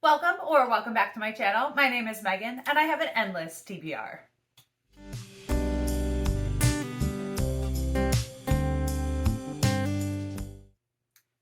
Welcome back to my channel. My name is Megan and I have an endless TBR.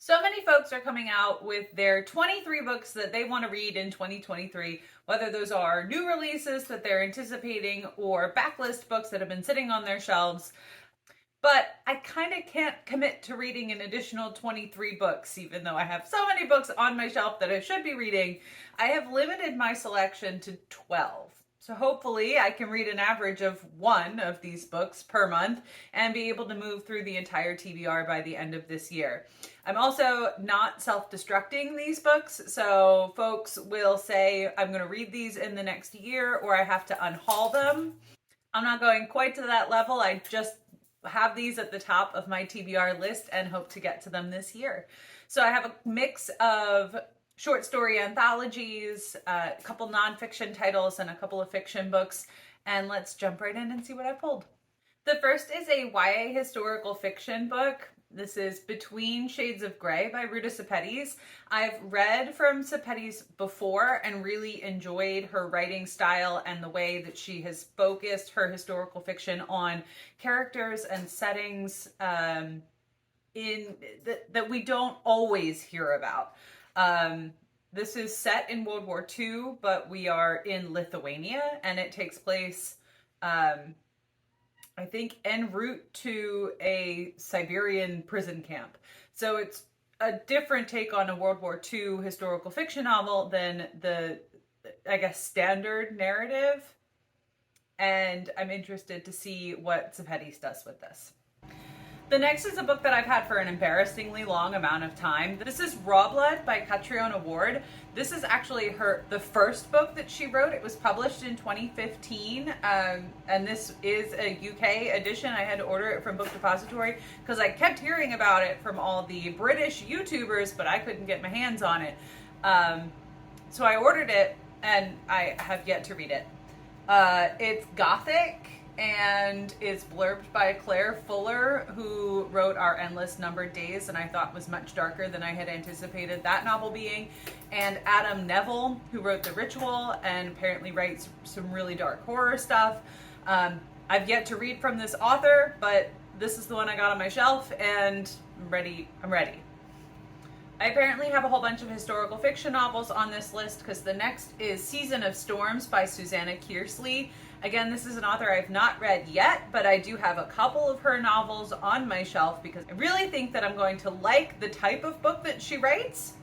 So many folks are coming out with their 23 books that they want to read in 2023, whether those are new releases that they're anticipating or backlist books that have been sitting on their shelves. But I kind of can't commit to reading an additional 23 books, even though I have so many books on my shelf that I should be reading. I have limited my selection to 12. So hopefully I can read an average of one of these books per month and be able to move through the entire TBR by the end of this year. I'm also not self-destructing these books, so folks will say I'm going to read these in the next year or I have to unhaul them. I'm not going quite to that level. I just have these at the top of my TBR list and hope to get to them this year. So I have a mix of short story anthologies, a couple nonfiction titles, and a couple of fiction books. And let's jump right in and see what I pulled. The first is a YA historical fiction book. This is Between Shades of Grey by Ruta Sepetys. I've read from Sepetys before and really enjoyed her writing style and the way that she has focused her historical fiction on characters and settings that we don't always hear about. This is set in World War II, but we are in Lithuania, and it takes place I think en route to a Siberian prison camp. So it's a different take on a World War II historical fiction novel than the, I guess, standard narrative. And I'm interested to see what Sepetys does with this. The next is a book that I've had for an embarrassingly long amount of time. This is Raw Blood by Catriona Ward. This is actually the first book that she wrote. It was published in 2015, and this is a UK edition. I had to order it from Book Depository because I kept hearing about it from all the British YouTubers, but I couldn't get my hands on it. So I ordered it, and I have yet to read it. It's gothic and is blurbed by Claire Fuller, who wrote Our Endless Numbered Days, and I thought was much darker than I had anticipated that novel being, and Adam Neville, who wrote The Ritual and apparently writes some really dark horror stuff. I've yet to read from this author, but this is the one I got on my shelf, and I'm ready. I apparently have a whole bunch of historical fiction novels on this list because the next is Season of Storms by Susanna Kearsley. Again, this is an author I've not read yet, but I do have a couple of her novels on my shelf because I really think that I'm going to like the type of book that she writes.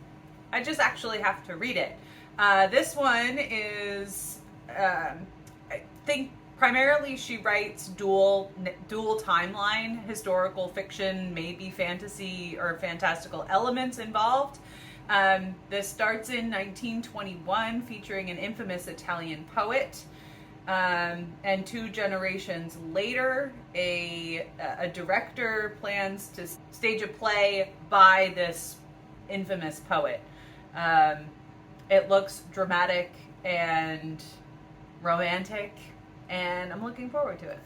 I just actually have to read it. This one is, I think primarily she writes dual timeline historical fiction, maybe fantasy or fantastical elements involved. This starts in 1921, featuring an infamous Italian poet. And 2 generations later, a director plans to stage a play by this infamous poet. It looks dramatic and romantic, and I'm looking forward to it.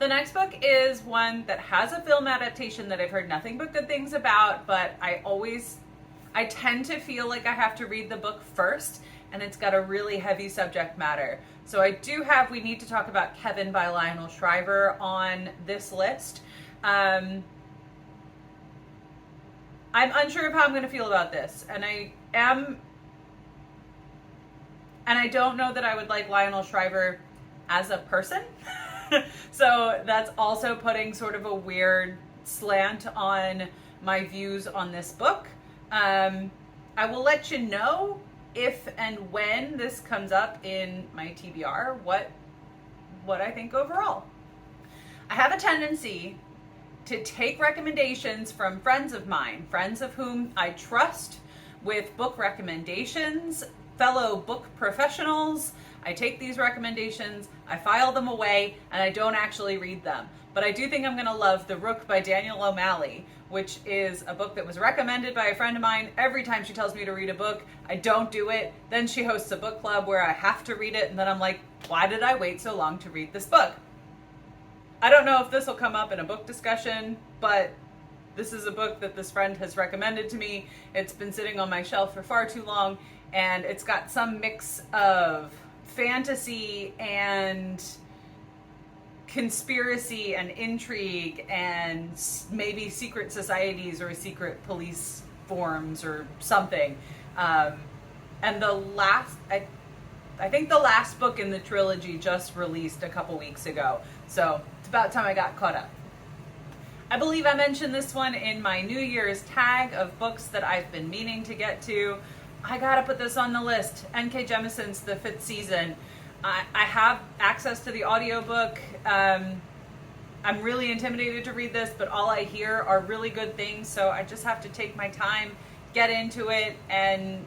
The next book is one that has a film adaptation that I've heard nothing but good things about, but I tend to feel like I have to read the book first, and it's got a really heavy subject matter. So I do have We Need to Talk About Kevin by Lionel Shriver on this list. I'm unsure of how I'm going to feel about this, and I don't know that I would like Lionel Shriver as a person. So that's also putting sort of a weird slant on my views on this book. I will let you know if and when this comes up in my TBR, what I think overall. I have a tendency to take recommendations from friends of mine, friends of whom I trust with book recommendations, fellow book professionals. I take these recommendations, I file them away, and I don't actually read them. But I do think I'm going to love The Rook by Daniel O'Malley, which is a book that was recommended by a friend of mine. Every time she tells me to read a book, I don't do it. Then she hosts a book club where I have to read it, and then I'm like, why did I wait so long to read this book? I don't know if this will come up in a book discussion, but This is a book that this friend has recommended to me. It's been sitting on my shelf for far too long, and it's got some mix of fantasy and conspiracy and intrigue and maybe secret societies or secret police forms or something. And the last, I think the last book in the trilogy just released a couple weeks ago. So it's about time I got caught up. I believe I mentioned this one in my New Year's tag of books that I've been meaning to get to. I gotta put this on the list. N.K. Jemisin's The Fifth Season. I have access to the audiobook. I'm really intimidated to read this, but all I hear are really good things, so I just have to take my time, get into it, and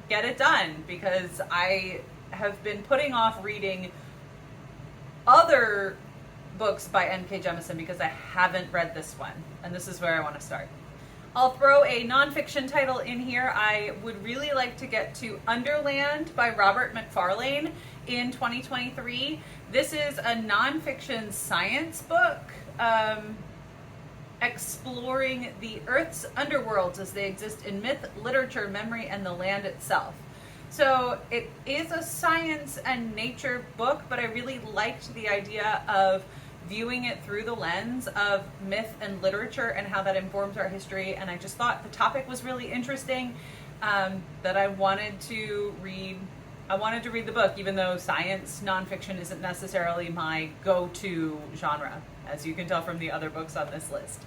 get it done, because I have been putting off reading other books by N.K. Jemisin because I haven't read this one, and this is where I want to start. I'll throw a nonfiction title in here. I would really like to get to Underland by Robert McFarlane in 2023. This is a nonfiction science book exploring the Earth's underworlds as they exist in myth, literature, memory, and the land itself. So it is a science and nature book, but I really liked the idea of viewing it through the lens of myth and literature and how that informs our history. And I just thought the topic was really interesting, that I wanted to read the book, even though science nonfiction isn't necessarily my go-to genre, as you can tell from the other books on this list.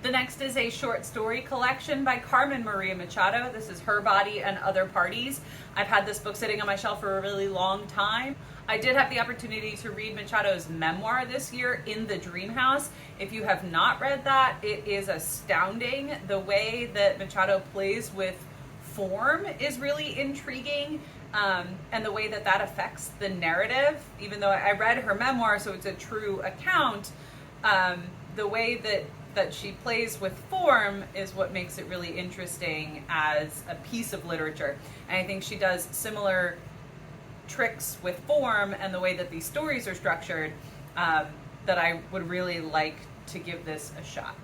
The next is a short story collection by Carmen Maria Machado. This is Her Body and Other Parties. I've had this book sitting on my shelf for a really long time. I did have the opportunity to read Machado's memoir this year, In the Dream House. If you have not read that, it is astounding. The way that Machado plays with form is really intriguing, and the way that that affects the narrative. Even though I read her memoir, so it's a true account, the way that she plays with form is what makes it really interesting as a piece of literature. And I think she does similar tricks with form and the way that these stories are structured, that I would really like to give this a shot.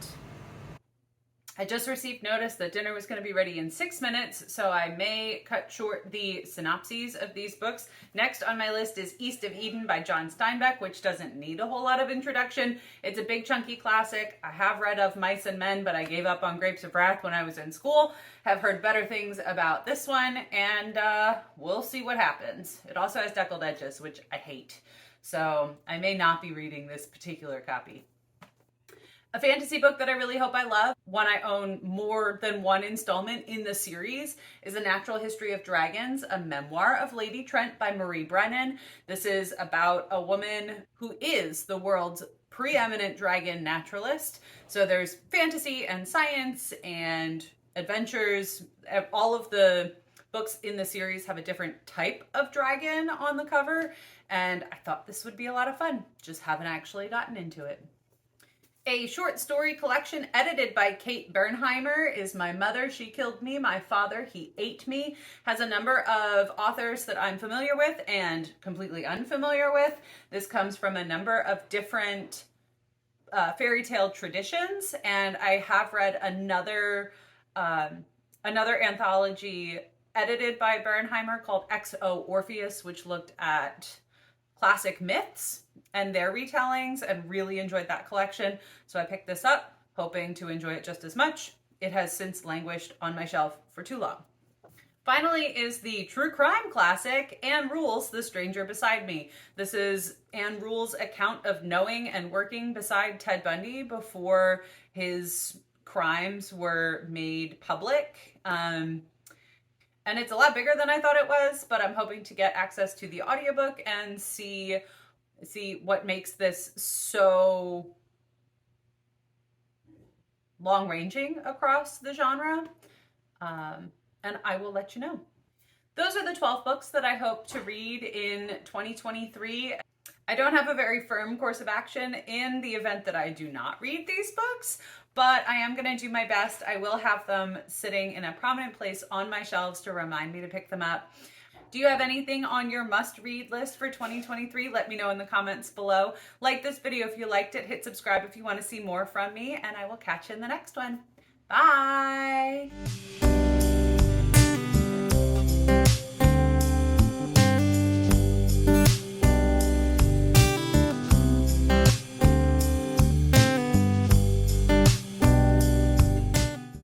I just received notice that dinner was going to be ready in 6 minutes, so I may cut short the synopses of these books. Next on my list is East of Eden by John Steinbeck, which doesn't need a whole lot of introduction. It's a big chunky classic. I have read Of Mice and Men, but I gave up on Grapes of Wrath when I was in school. Have heard better things about this one, and we'll see what happens. It also has deckled edges, which I hate, so I may not be reading this particular copy. A fantasy book that I really hope I love, one I own more than one installment in the series, is A Natural History of Dragons, a memoir of Lady Trent by Marie Brennan. This is about a woman who is the world's preeminent dragon naturalist. So there's fantasy and science and adventures. All of the books in the series have a different type of dragon on the cover, and I thought this would be a lot of fun. Just haven't actually gotten into it. A short story collection edited by Kate Bernheimer is My Mother, She Killed Me, My Father, He Ate Me. Has a number of authors that I'm familiar with and completely unfamiliar with. This comes from a number of different fairy tale traditions, and I have read another anthology edited by Bernheimer called XO Orpheus, which looked at classic myths and their retellings, and really enjoyed that collection. So I picked this up, hoping to enjoy it just as much. It has since languished on my shelf for too long. Finally is the true crime classic, Anne Rule's The Stranger Beside Me. This is Anne Rule's account of knowing and working beside Ted Bundy before his crimes were made public. And it's a lot bigger than I thought it was, but I'm hoping to get access to the audiobook and see what makes this so long-ranging across the genre. And I will let you know. Those are the 12 books that I hope to read in 2023. I don't have a very firm course of action in the event that I do not read these books, but I am going to do my best. I will have them sitting in a prominent place on my shelves to remind me to pick them up. Do you have anything on your must-read list for 2023? Let me know in the comments below. Like this video if you liked it. Hit subscribe if you want to see more from me, and I will catch you in the next one. Bye!